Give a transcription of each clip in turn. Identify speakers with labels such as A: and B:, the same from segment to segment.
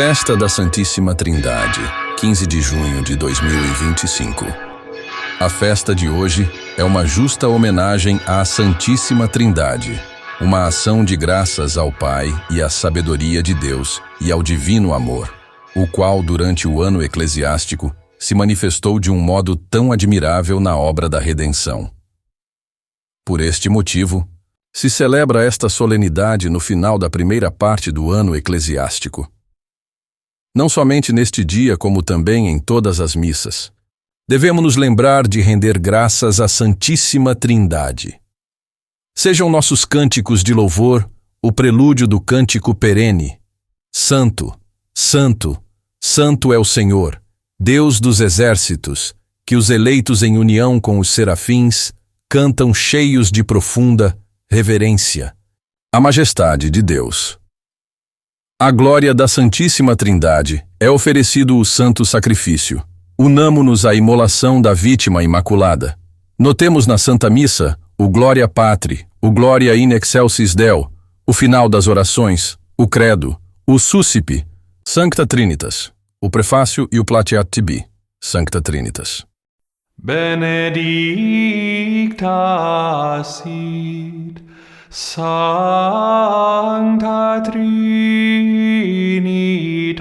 A: Festa da Santíssima Trindade, 15 de junho de 2025. A festa de hoje é uma justa homenagem à Santíssima Trindade, uma ação de graças ao Pai e à sabedoria de Deus e ao divino amor, o qual, durante o ano eclesiástico, se manifestou de um modo tão admirável na obra da redenção. Por este motivo, se celebra esta solenidade no final da primeira parte do ano eclesiástico. Não somente neste dia, como também em todas as missas, devemos nos lembrar de render graças à Santíssima Trindade. Sejam nossos cânticos de louvor o prelúdio do cântico perene: Santo, Santo, Santo é o Senhor, Deus dos exércitos, que os eleitos em união com os serafins cantam cheios de profunda reverência. A majestade de Deus. À glória da Santíssima Trindade é oferecido o santo sacrifício. Unamo-nos à imolação da vítima imaculada. Notemos na Santa Missa o Gloria Patri, o Gloria in excelsis Deo, o final das orações, o Credo, o Suscipe, Sancta Trinitas, o Prefácio e o Plateat Tibi, Sancta Trinitas.
B: Benedicta sit Sancta Trinitas,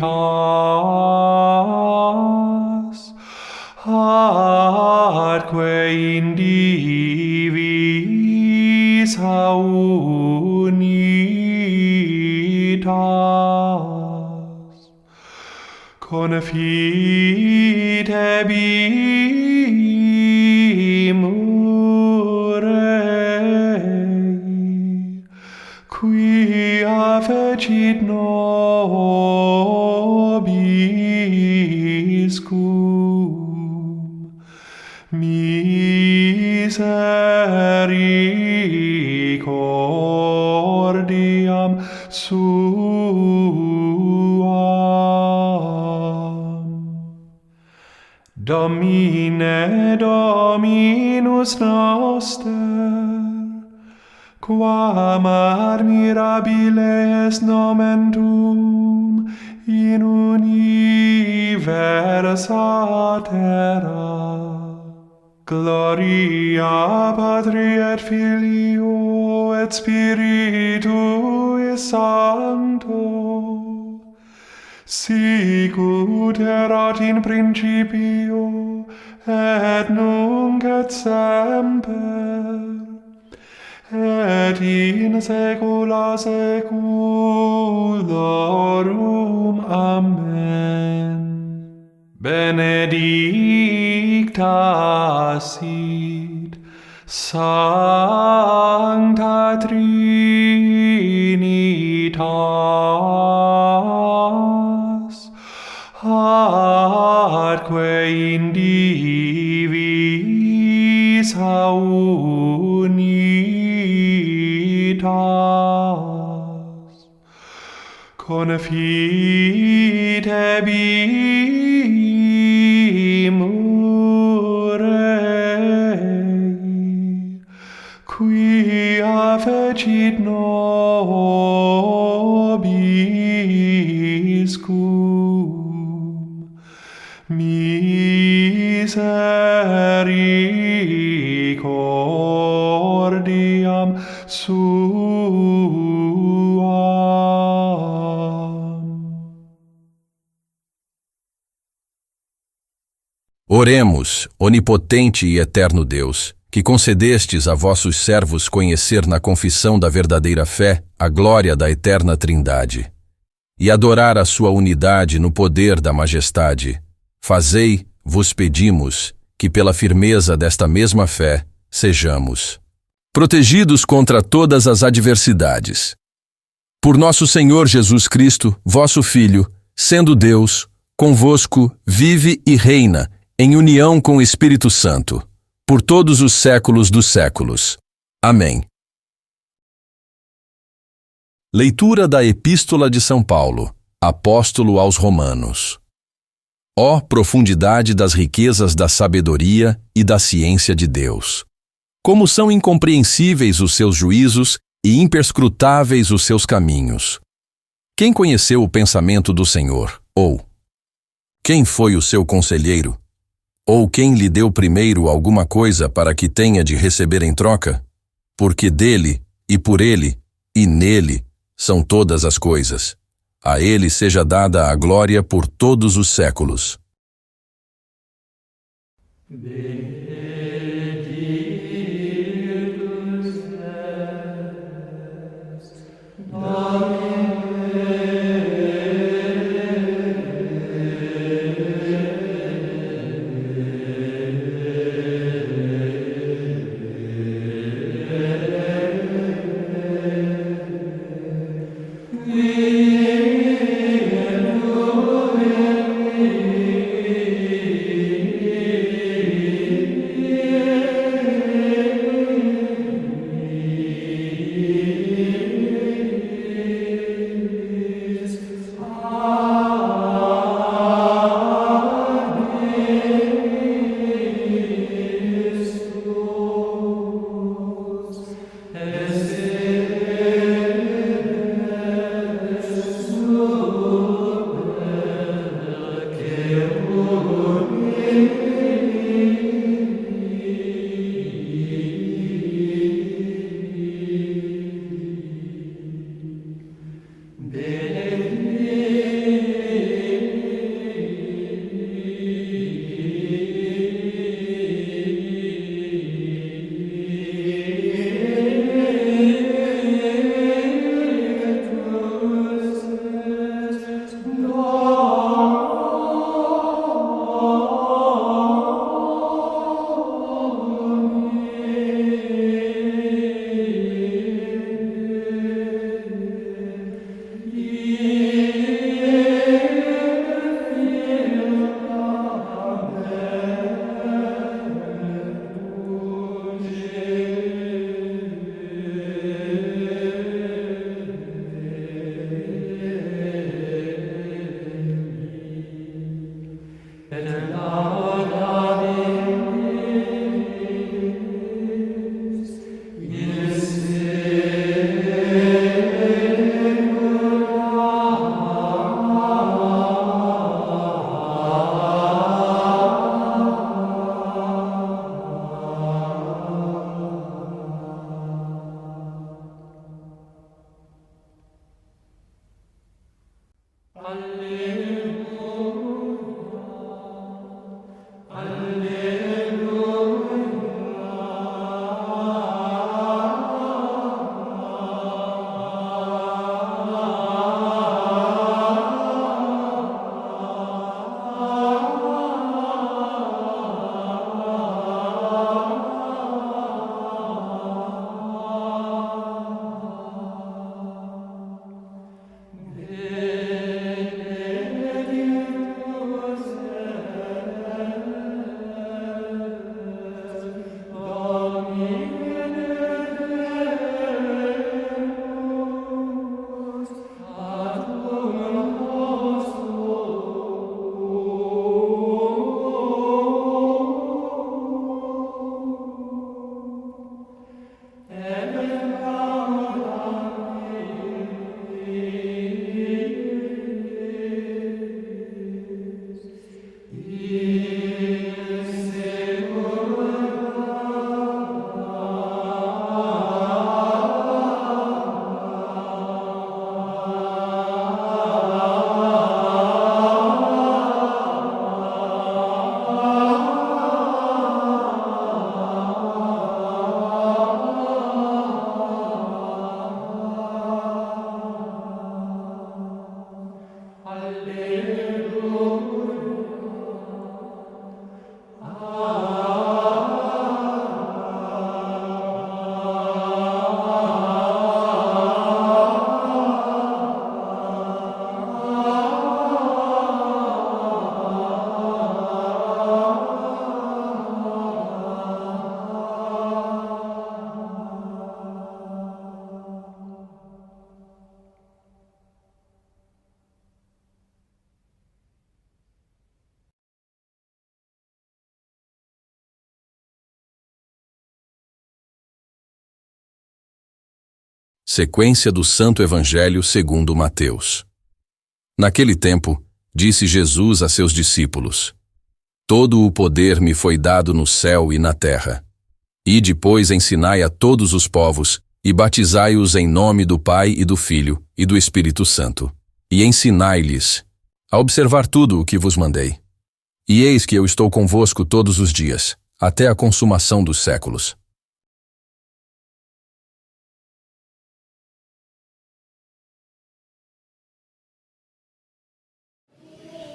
B: atque in divisa unitas, confitebimur Rei, quia fecit nobis cum misericordiam suam. Domine Dominus noster, quam admirabile est nomen tuum in universa terra. Gloria Patri et Filio et Spiritui Sancto, sicut erat in principio et nunc et semper, et in saecula saeculorum. Amen. Benedicta sit Sancta Trinitas, atque in divisa unitas, confitebimur Rei, quia fecit nobis cum misericordiam suam.
A: Oremos, onipotente e eterno Deus, que concedestes a vossos servos conhecer na confissão da verdadeira fé a glória da eterna Trindade, e adorar a sua unidade no poder da majestade. Fazei, vos pedimos, que pela firmeza desta mesma fé sejamos protegidos contra todas as adversidades. Por nosso Senhor Jesus Cristo, vosso Filho, sendo Deus, convosco vive e reina, em união com o Espírito Santo, por todos os séculos dos séculos. Amém. Leitura da Epístola de São Paulo, apóstolo aos Romanos. Ó profundidade das riquezas da sabedoria e da ciência de Deus! Como são incompreensíveis os seus juízos e imperscrutáveis os seus caminhos! Quem conheceu o pensamento do Senhor? Ou quem foi o seu conselheiro? Ou quem lhe deu primeiro alguma coisa para que tenha de receber em troca? Porque dele, e por ele, e nele, são todas as coisas. A ele seja dada a glória por todos os séculos. Sequência do Santo Evangelho segundo Mateus. Naquele tempo, disse Jesus a seus discípulos: Todo o poder me foi dado no céu e na terra. E depois ensinai a todos os povos, e batizai-os em nome do Pai e do Filho e do Espírito Santo. E ensinai-lhes a observar tudo o que vos mandei. E eis que eu estou convosco todos os dias, até a consumação dos séculos.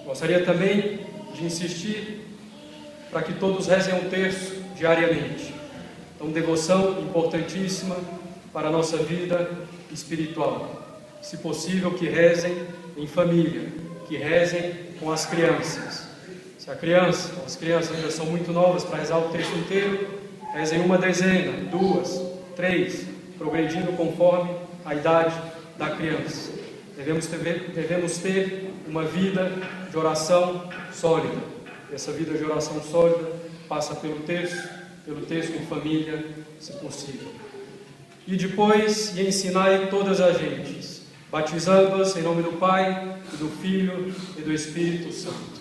C: Gostaria também de insistir para que todos rezem um terço diariamente. Então, devoção importantíssima para a nossa vida espiritual. Se possível, que rezem em família, que rezem com as crianças. Se as crianças ainda são muito novas para rezar o terço inteiro, rezem uma dezena, 2, 3, progredindo conforme a idade da criança. Devemos ter uma vida de oração sólida. Essa vida de oração sólida passa pelo terço em família, se possível. E depois, ensinai todas as gentes, batizando-as em nome do Pai, e do Filho e do Espírito Santo.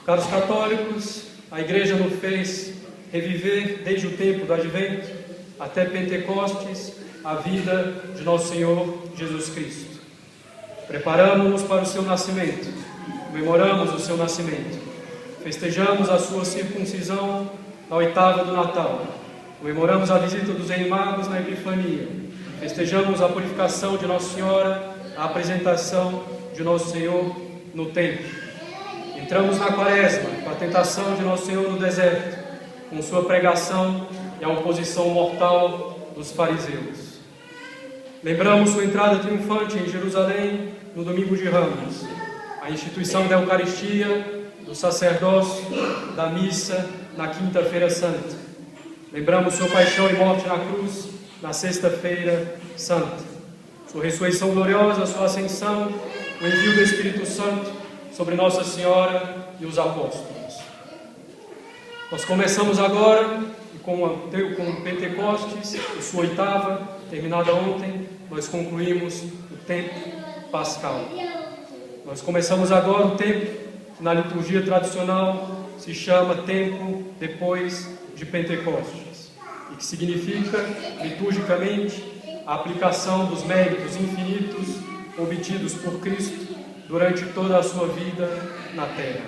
C: Caros católicos, a Igreja nos fez reviver desde o tempo do Advento até Pentecostes a vida de nosso Senhor Jesus Cristo. Preparamos-nos para o seu nascimento, comemoramos o seu nascimento, festejamos a sua circuncisão na oitava do Natal, comemoramos a visita dos Reis Magos na Epifania, festejamos a purificação de Nossa Senhora, a apresentação de Nosso Senhor no templo. Entramos na Quaresma, com a tentação de Nosso Senhor no deserto, com sua pregação e a oposição mortal dos fariseus. Lembramos sua entrada triunfante em Jerusalém no domingo de Ramos, a instituição da Eucaristia, do sacerdócio, da missa na Quinta-feira Santa. Lembramos sua paixão e morte na cruz na Sexta-feira Santa, sua ressurreição gloriosa, sua ascensão, o envio do Espírito Santo sobre Nossa Senhora e os apóstolos. Nós começamos agora, com Pentecostes, a sua oitava, terminada ontem, nós concluímos o tempo pascal. Nós começamos agora o tempo que na liturgia tradicional se chama tempo depois de Pentecostes, e que significa, liturgicamente, a aplicação dos méritos infinitos obtidos por Cristo durante toda a sua vida na terra.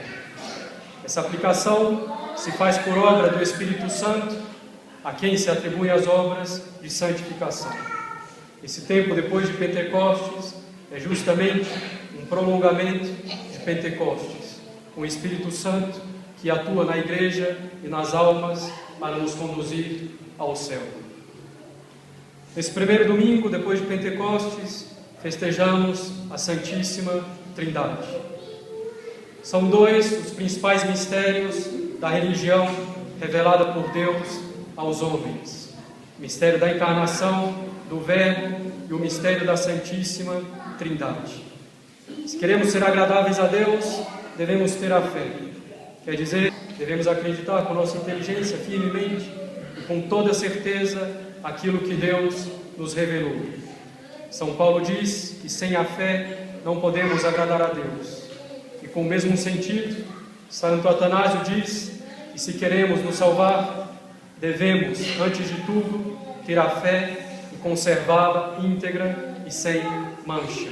C: Essa aplicação se faz por obra do Espírito Santo, a quem se atribuem as obras de santificação. Esse tempo depois de Pentecostes é justamente um prolongamento de Pentecostes, com o Espírito Santo que atua na Igreja e nas almas para nos conduzir ao céu. Nesse primeiro domingo, depois de Pentecostes, festejamos a Santíssima Trindade. São dois os principais mistérios da religião revelada por Deus aos homens: o mistério da encarnação do Verbo e o mistério da Santíssima Trindade. Se queremos ser agradáveis a Deus, devemos ter a fé. Quer dizer, devemos acreditar com nossa inteligência firmemente e com toda certeza aquilo que Deus nos revelou. São Paulo diz que sem a fé não podemos agradar a Deus. E com o mesmo sentido, Santo Atanásio diz que se queremos nos salvar, devemos, antes de tudo, ter a fé e conservá-la íntegra e sem mancha.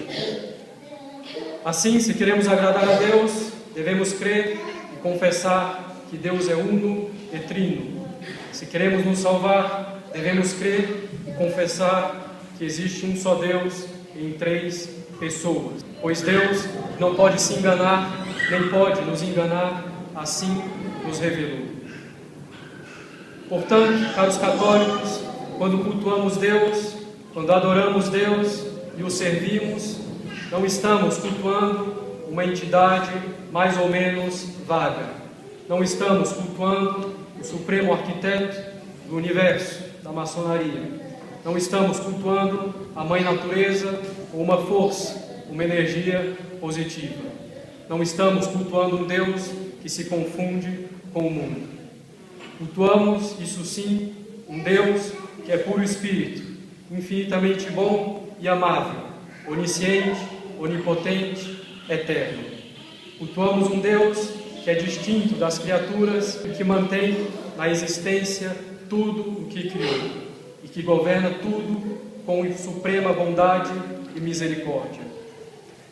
C: Assim, se queremos agradar a Deus, devemos crer e confessar que Deus é uno e trino. Se queremos nos salvar, devemos crer e confessar que existe um só Deus em 3 pessoas, pois Deus não pode se enganar, nem pode nos enganar, assim nos revelou. Portanto, caros católicos, quando cultuamos Deus, quando adoramos Deus e o servimos, não estamos cultuando uma entidade mais ou menos vaga. Não estamos cultuando o supremo arquiteto do universo, da maçonaria. Não estamos cultuando a Mãe Natureza ou uma força, uma energia positiva. Não estamos cultuando um Deus que se confunde com o mundo. Cultuamos, isso sim, um Deus que é puro espírito, infinitamente bom e amável, onisciente, onipotente, eterno. Cultuamos um Deus que é distinto das criaturas e que mantém na existência tudo o que criou e que governa tudo com suprema bondade e misericórdia.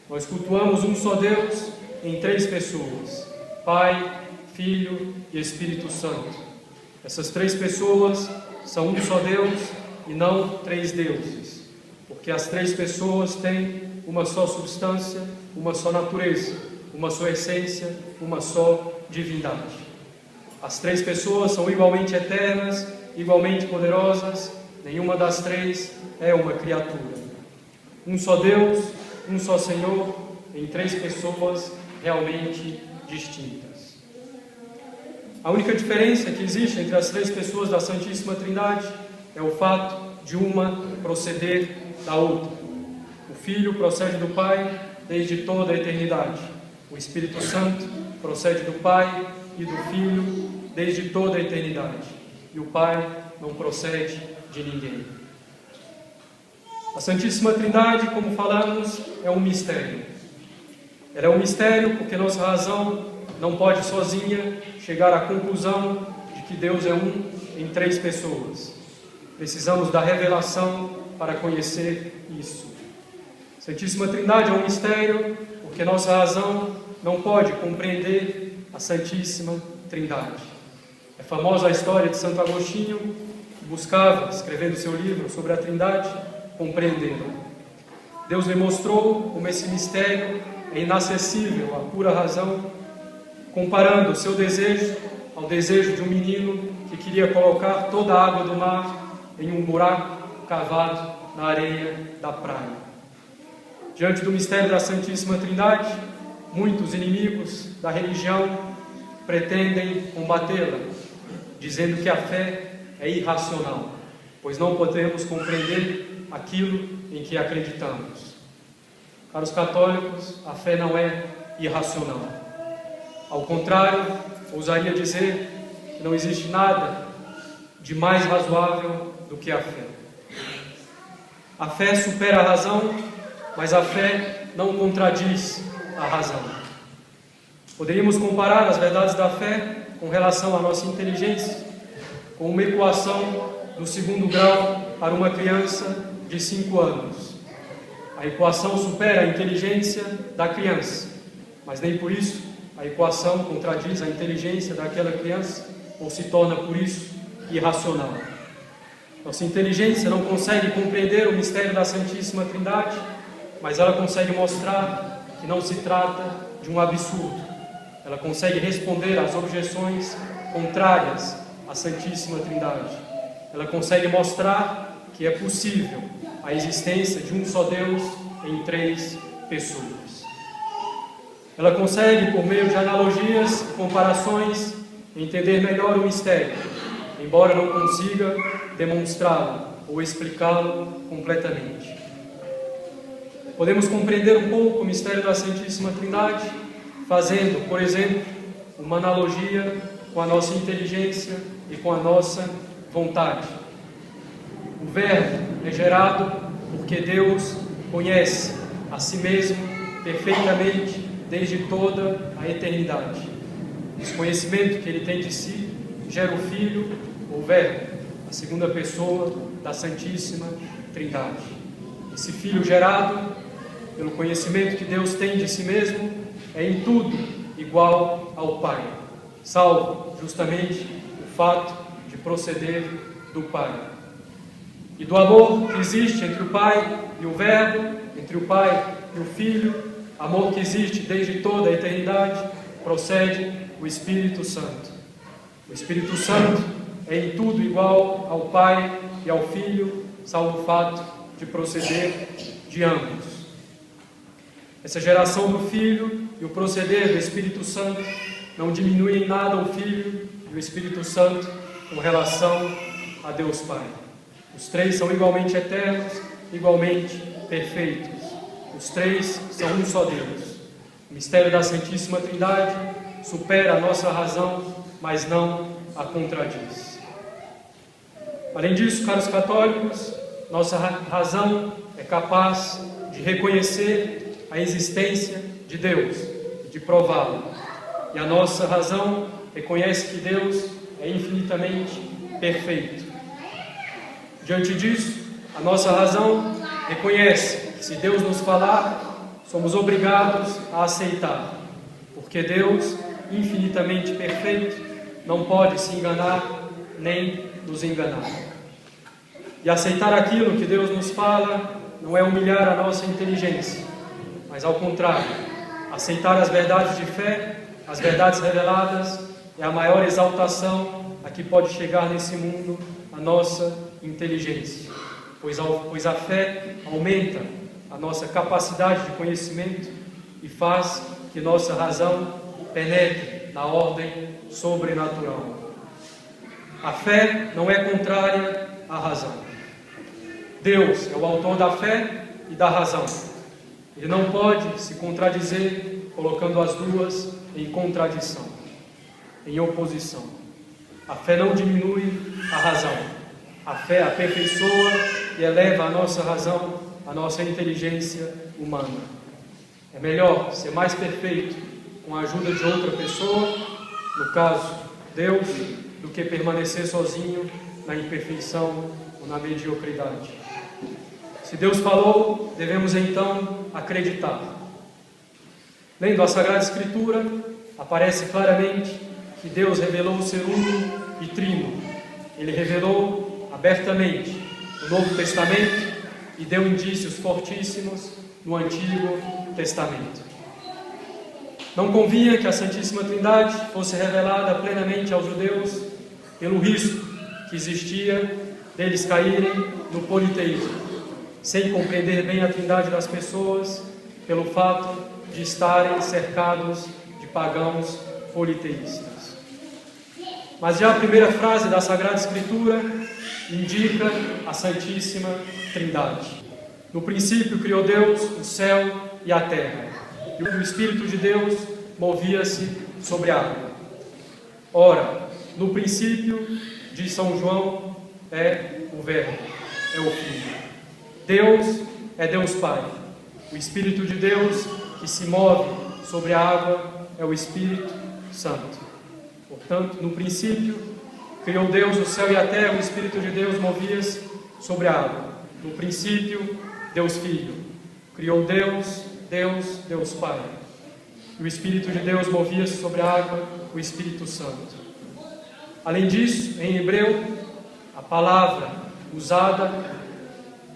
C: Nós cultuamos um só Deus em 3 pessoas, Pai, Filho e Espírito Santo. Essas 3 pessoas são um só Deus e não 3 deuses, porque as 3 pessoas têm uma só substância, uma só natureza, uma só essência, uma só divindade. As 3 pessoas são igualmente eternas, igualmente poderosas, nenhuma das 3 é uma criatura. Um só Deus, um só Senhor, em 3 pessoas realmente distintas. A única diferença que existe entre as 3 pessoas da Santíssima Trindade é o fato de uma proceder da outra. O Filho procede do Pai desde toda a eternidade. O Espírito Santo procede do Pai e do Filho desde toda a eternidade. E o Pai não procede de ninguém. A Santíssima Trindade, como falamos, é um mistério. Ela é um mistério porque nossa razão não pode sozinha chegar à conclusão de que Deus é um em 3 pessoas. Precisamos da revelação para conhecer isso. A Santíssima Trindade é um mistério porque nossa razão não pode compreender a Santíssima Trindade. É famosa a história de Santo Agostinho, que buscava, escrevendo seu livro sobre a Trindade, compreendê-la. Deus lhe mostrou como esse mistério é inacessível à pura razão, comparando o seu desejo ao desejo de um menino que queria colocar toda a água do mar em um buraco cavado na areia da praia. Diante do mistério da Santíssima Trindade, muitos inimigos da religião pretendem combatê-la, dizendo que a fé é irracional, pois não podemos compreender aquilo em que acreditamos. Para os católicos, a fé não é irracional. Ao contrário, ousaria dizer que não existe nada de mais razoável do que a fé. A fé supera a razão, mas a fé não contradiz a razão. Poderíamos comparar as verdades da fé com relação à nossa inteligência, com uma equação do 2º grau para uma criança de 5 anos. A equação supera a inteligência da criança, mas nem por isso a equação contradiz a inteligência daquela criança ou se torna por isso irracional. Nossa inteligência não consegue compreender o mistério da Santíssima Trindade, mas ela consegue mostrar que não se trata de um absurdo. Ela consegue responder às objeções contrárias à Santíssima Trindade. Ela consegue mostrar que é possível a existência de um só Deus em 3 pessoas. Ela consegue, por meio de analogias e comparações, entender melhor o mistério, embora não consiga demonstrá-lo ou explicá-lo completamente. Podemos compreender um pouco o mistério da Santíssima Trindade fazendo, por exemplo, uma analogia com a nossa inteligência e com a nossa vontade. O Verbo é gerado porque Deus conhece a si mesmo perfeitamente desde toda a eternidade. Esse conhecimento que ele tem de si gera o Filho, o Verbo, a 2ª pessoa da Santíssima Trindade. Esse Filho gerado pelo conhecimento que Deus tem de si mesmo é em tudo igual ao Pai, salvo justamente o fato de proceder do Pai. E do amor que existe entre o Pai e o Verbo, entre o Pai e o Filho, amor que existe desde toda a eternidade, procede o Espírito Santo. O Espírito Santo é em tudo igual ao Pai e ao Filho, salvo o fato de proceder de ambos. Essa geração do Filho e o proceder do Espírito Santo não diminuem em nada o Filho e o Espírito Santo com relação a Deus Pai. Os 3 são igualmente eternos, igualmente perfeitos. Os 3 são um só Deus. O mistério da Santíssima Trindade supera a nossa razão, mas não a contradiz. Além disso, caros católicos, nossa razão é capaz de reconhecer a existência de Deus, de prová-lo. E a nossa razão reconhece que Deus é infinitamente perfeito. Diante disso, a nossa razão reconhece que se Deus nos falar, somos obrigados a aceitar, porque Deus, infinitamente perfeito, não pode se enganar nem nos enganar. E aceitar aquilo que Deus nos fala não é humilhar a nossa inteligência, mas ao contrário, aceitar as verdades de fé, as verdades reveladas, é a maior exaltação a que pode chegar nesse mundo a nossa inteligência, pois a fé aumenta a nossa capacidade de conhecimento e faz que nossa razão penetre na ordem sobrenatural. A fé não é contrária à razão. Deus é o autor da fé e da razão. Ele não pode se contradizer colocando as duas em contradição, em oposição. A fé não diminui a razão. A fé aperfeiçoa e eleva a nossa razão, a nossa inteligência humana. É melhor ser mais perfeito com a ajuda de outra pessoa, no caso, Deus, do que permanecer sozinho na imperfeição ou na mediocridade. Se Deus falou, devemos então acreditar. Lendo a Sagrada Escritura, aparece claramente que Deus revelou o ser uno e trino. Ele revelou abertamente no Novo Testamento e deu indícios fortíssimos no Antigo Testamento. Não convinha que a Santíssima Trindade fosse revelada plenamente aos judeus pelo risco que existia deles caírem no politeísmo, sem compreender bem a Trindade das pessoas, pelo fato de estarem cercados de pagãos politeístas. Mas já a primeira frase da Sagrada Escritura indica a Santíssima Trindade. No princípio criou Deus o céu e a terra, e o Espírito de Deus movia-se sobre a água. Ora, no princípio, diz São João, é o Verbo, é o Filho. Deus é Deus Pai. O Espírito de Deus que se move sobre a água é o Espírito Santo. Portanto, no princípio, criou Deus o céu e a terra, o Espírito de Deus movia-se sobre a água. No princípio, Deus Filho. Criou Deus, Deus Pai. E o Espírito de Deus movia-se sobre a água, o Espírito Santo. Além disso, em hebreu, a palavra usada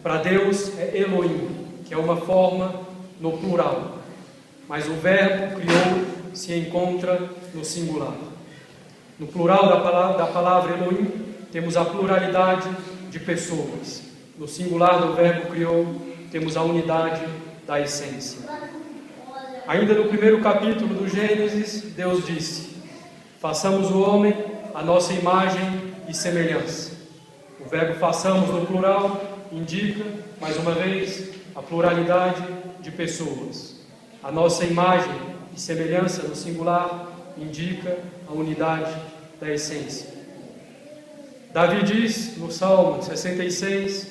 C: para Deus é Elohim, que é uma forma no plural. Mas o verbo criou se encontra no singular. No plural da palavra Elohim, temos a pluralidade de pessoas. No singular do verbo criou, temos a unidade da essência. Ainda no primeiro capítulo do Gênesis, Deus disse: façamos o homem à nossa imagem e semelhança. O verbo façamos no plural indica, mais uma vez, a pluralidade de pessoas. A nossa imagem e semelhança no singular indica a unidade da essência. Davi diz no Salmo 66: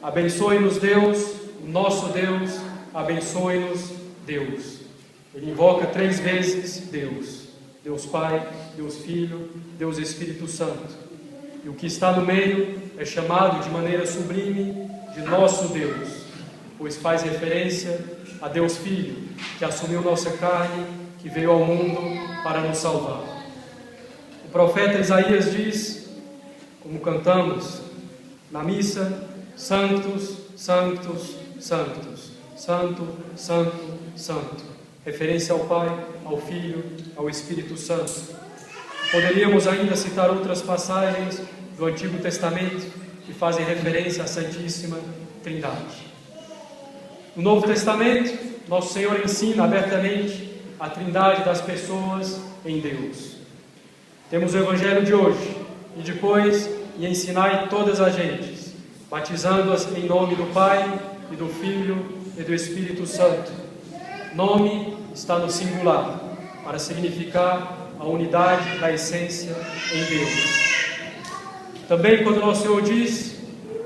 C: abençoe-nos Deus, o nosso Deus, abençoe-nos Deus. Ele invoca 3 vezes Deus: Deus Pai, Deus Filho, Deus Espírito Santo. E o que está no meio é chamado de maneira sublime de nosso Deus, pois faz referência a Deus Filho, que assumiu nossa carne, que veio ao mundo para nos salvar. O profeta Isaías diz, como cantamos na missa: Santos, Santos, Santos, Santo, Santo, Santo. Referência ao Pai, ao Filho, ao Espírito Santo. Poderíamos ainda citar outras passagens do Antigo Testamento que fazem referência à Santíssima Trindade. No Novo Testamento, nosso Senhor ensina abertamente a Trindade das pessoas em Deus. Temos o Evangelho de hoje, e depois: e ensinai todas as gentes, batizando-as em nome do Pai, e do Filho, e do Espírito Santo. Nome está no singular, para significar a unidade da essência em Deus. Também quando nosso Senhor diz: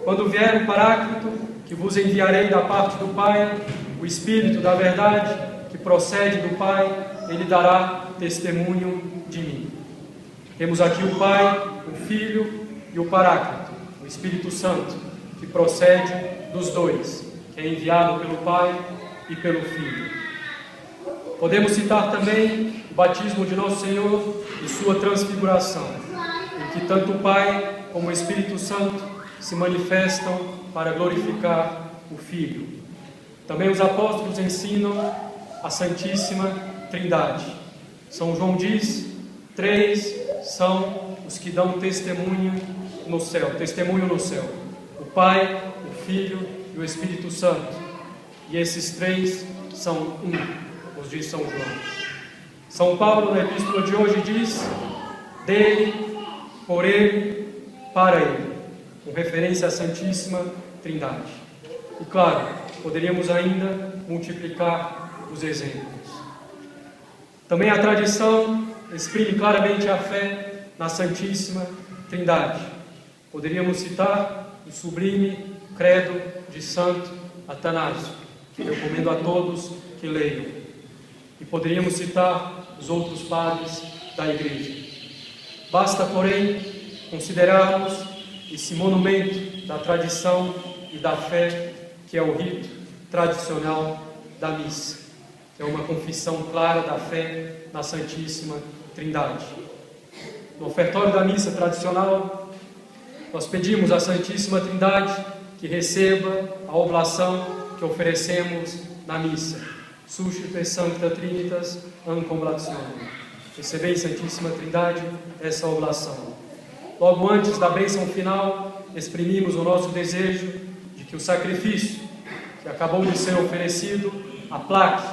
C: quando vier o Paráclito, que vos enviarei da parte do Pai, o Espírito da verdade, que procede do Pai, ele dará testemunho de mim. Temos aqui o Pai, o Filho e o Paráclito, o Espírito Santo, que procede dos dois, que é enviado pelo Pai e pelo Filho. Podemos citar também o batismo de Nosso Senhor e sua transfiguração, em que tanto o Pai como o Espírito Santo se manifestam para glorificar o Filho. Também os apóstolos ensinam a Santíssima Trindade. São João diz: 3 são os que dão testemunho no céu, o Pai, o Filho e o Espírito Santo. E esses 3 são um, nos diz São João. São Paulo, na epístola de hoje, diz: dele, por ele, para ele, com referência à Santíssima Trindade. E claro, poderíamos ainda multiplicar os exemplos. Também a tradição exprime claramente a fé na Santíssima Trindade. Poderíamos citar o sublime credo de Santo Atanásio, que eu recomendo a todos que leiam. E poderíamos citar os outros padres da Igreja. Basta, porém, considerarmos esse monumento da tradição e da fé, que é o rito tradicional da missa, que é uma confissão clara da fé na Santíssima Trindade. No ofertório da missa tradicional, nós pedimos à Santíssima Trindade que receba a oblação que oferecemos na missa. Suscite Sancta Trinitas Ancom Oblationem. Recebei, Santíssima Trindade, essa oblação. Logo antes da bênção final, exprimimos o nosso desejo de que o sacrifício que acabou de ser oferecido aplaque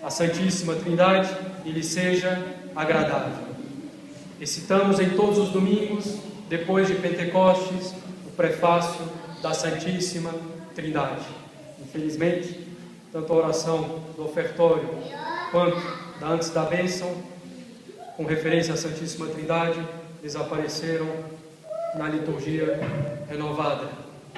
C: a Santíssima Trindade e lhe seja agradável. Recitamos em todos os domingos, depois de Pentecostes, o prefácio da Santíssima Trindade. Infelizmente, tanto a oração do ofertório quanto da antes da bênção, com referência à Santíssima Trindade, desapareceram na liturgia renovada,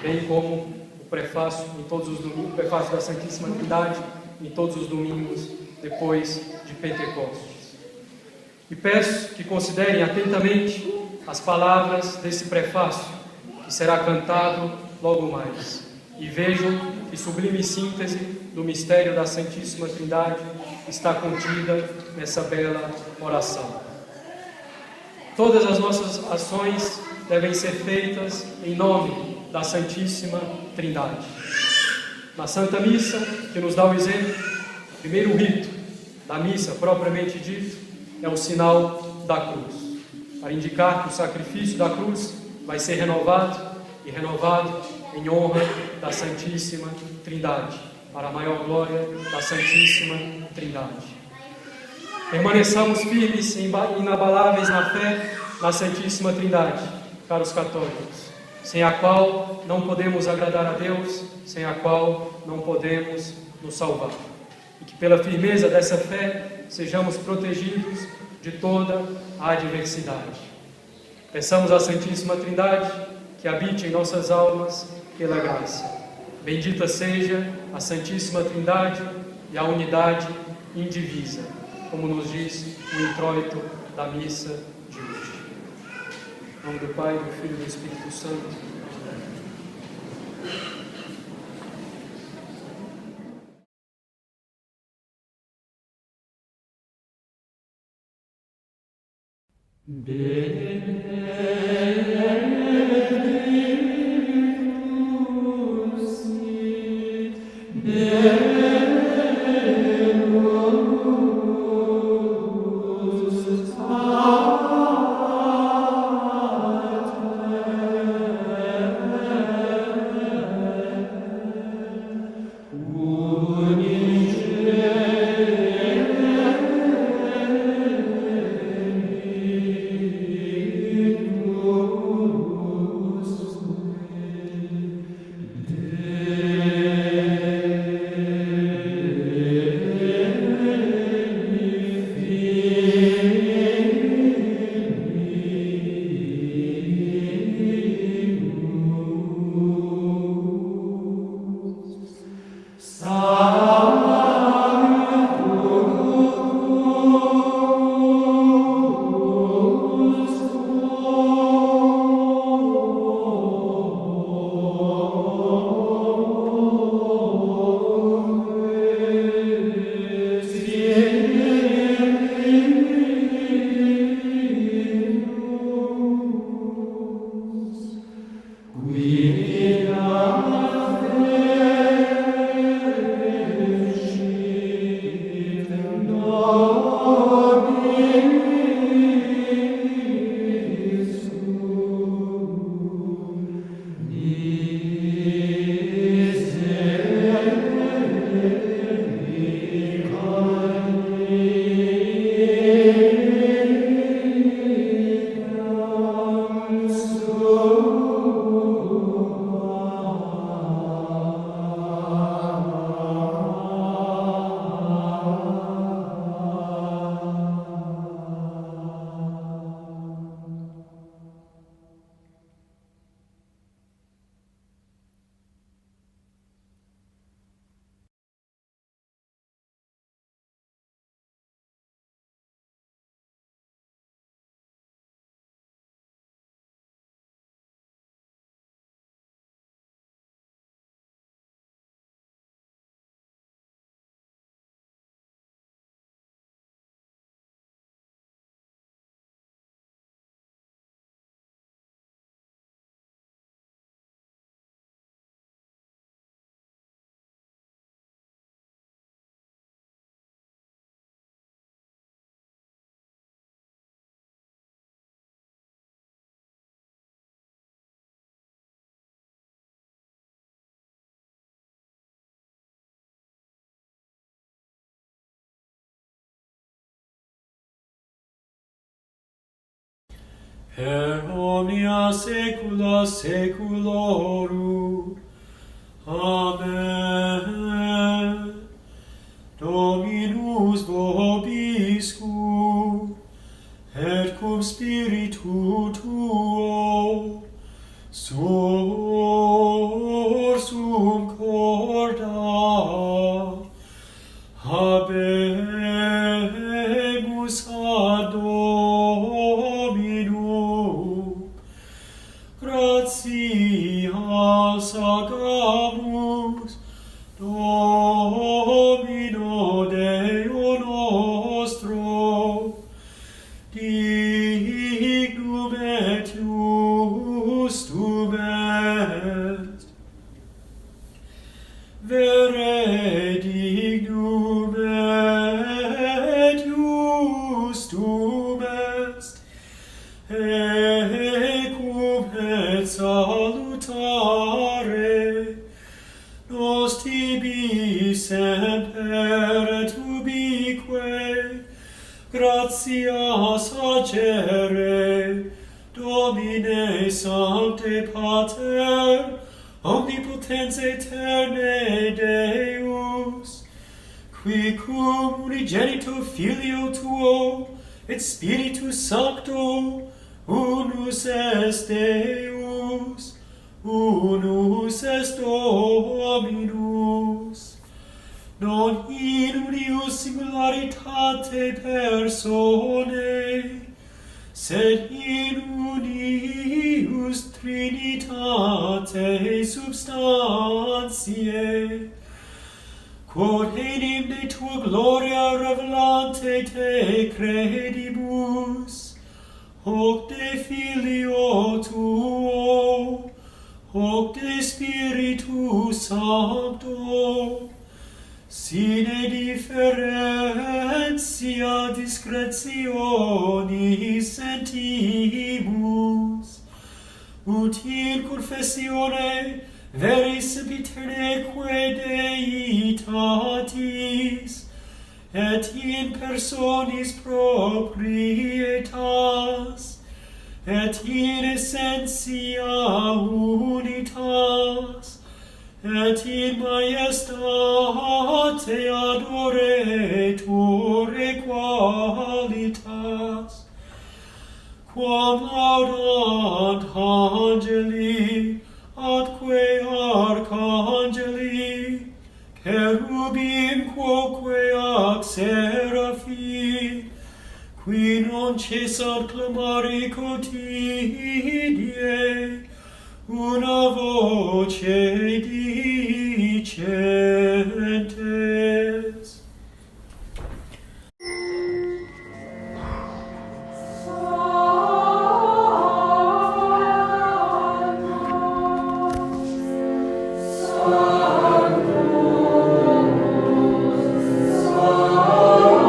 C: bem como o prefácio em todos os domingos, o prefácio da Santíssima Trindade em todos os domingos depois de Pentecostes. E peço que considerem atentamente as palavras desse prefácio, que será cantado logo mais, e vejam que sublime síntese do mistério da Santíssima Trindade está contida nessa bela oração. Todas as nossas ações devem ser feitas em nome da Santíssima Trindade. Na Santa Missa, que nos dá o exemplo, o primeiro rito da missa propriamente dito é o sinal da cruz, para indicar que o sacrifício da cruz vai ser renovado em honra da Santíssima Trindade, para a maior glória da Santíssima Trindade. Permaneçamos firmes e inabaláveis na fé na Santíssima Trindade, caros católicos, sem a qual não podemos agradar a Deus, sem a qual não podemos nos salvar. E que pela firmeza dessa fé sejamos protegidos de toda a adversidade. Peçamos à Santíssima Trindade que habite em nossas almas pela graça. Bendita seja a Santíssima Trindade e a unidade indivisa, como nos diz o introito da missa de hoje. Em nome do Pai, do Filho e do Espírito Santo.
D: Per omnia saecula saeculorum. Amen. Dominus vobiscum, et cum spiritu tuo, sursum corda, habemus ad Dominum, gratias agamus, Domino Deo nostro, dignum et justum est. Vere dignum et justum est, ecum et salutare, nos tibi semper et ubique, gratias agere, Domine Sancte Pater, omnipotens aeterne Deus, qui cum unigenito Filio tuo, et Spiritus Sancto, unus est Deus, unus est Dominus, non in unius singularitate personae, sed in unius Trinitate substantiae, quod enim de tua gloria revelante te credimus, hoc de Filio tuo, hoc de Spiritu Sancto, sine differentia discretionis sentimus, ut in confessione veris sempiterneque Deitatis, et in personis proprietas, et in essentia unitas, et in majestate adoretur qualitas, quam laudant angeli, atque archangeli, cherubim quoque ac serafim, qui non cessat clamare quotidie, una voce dicentes.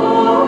E: Sanctus,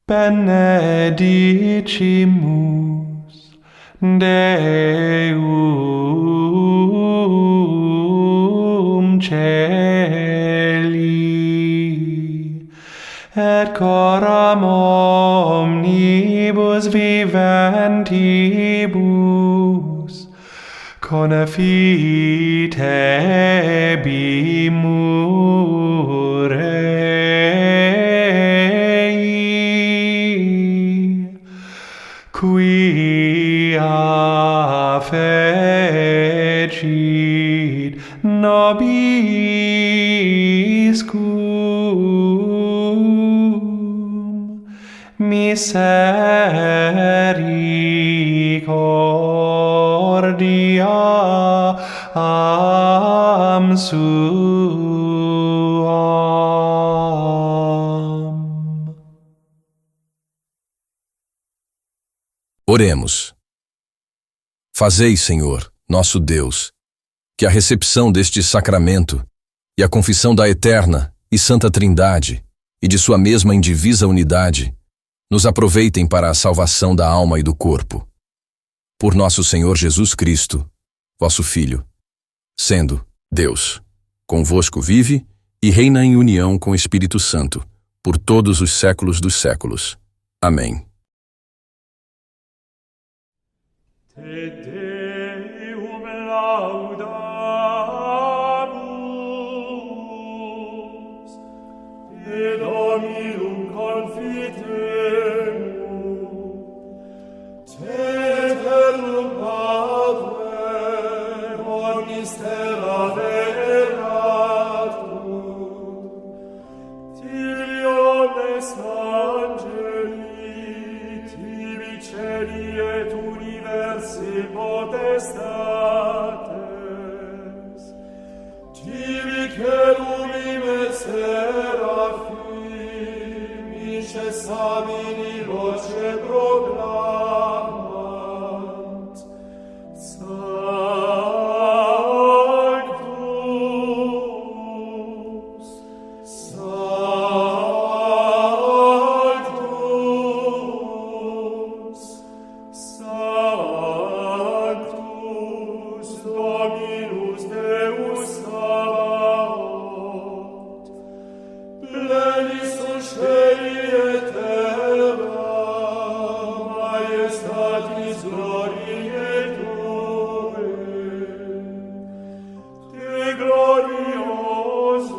B: benedicimus Deum celi et coram omnibus viventibus confitebimus rei, quia fecit nobiscum misericordiam suam.
A: Oremos. Fazei, Senhor, nosso Deus, que a recepção deste sacramento e a confissão da eterna e santa Trindade e de sua mesma indivisa unidade nos aproveitem para a salvação da alma e do corpo. Por nosso Senhor Jesus Cristo, vosso Filho, sendo Deus, convosco vive e reina em união com o Espírito Santo, por todos os séculos dos séculos. Amém.
D: Te Deum laudamus, te Dominum confitemus, te eternum Padre, omnis terra veneratum, tibi omnes angeli, tibi celi et universi potestates, tibi cherubim et seraphim, incessamini voce proclamant, Sanctus, Sanctus, Sanctus, Dominus Deus Sabaoth, plenis sunt celi et terra, majestatis gloriae Tuae, te gloriosus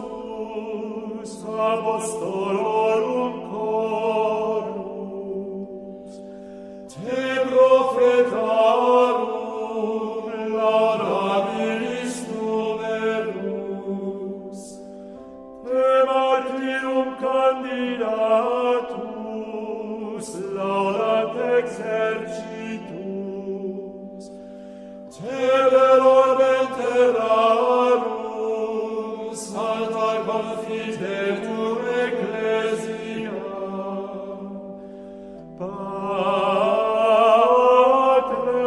D: apostolorum chorus, te prophetarum laudabilis numerus, te martyrum candidatus laudat exercitus, te per orbem terrarum sancta confitetur ecclesia, Patre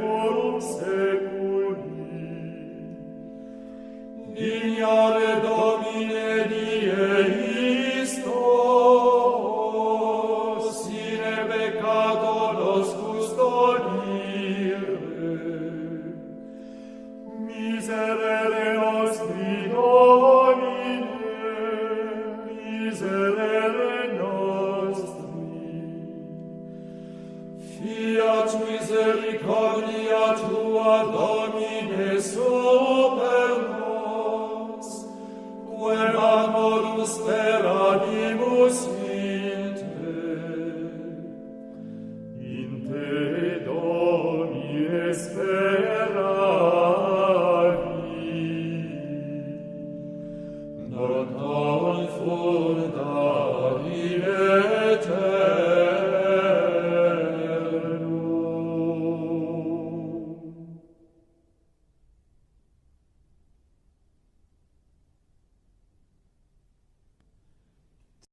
D: saeculum saeculi. Dignare Domine dieis nos, sine peccato nos custodire. Miserere nostri Domine, miserere nostri. Fiat misericordia tua, Domine,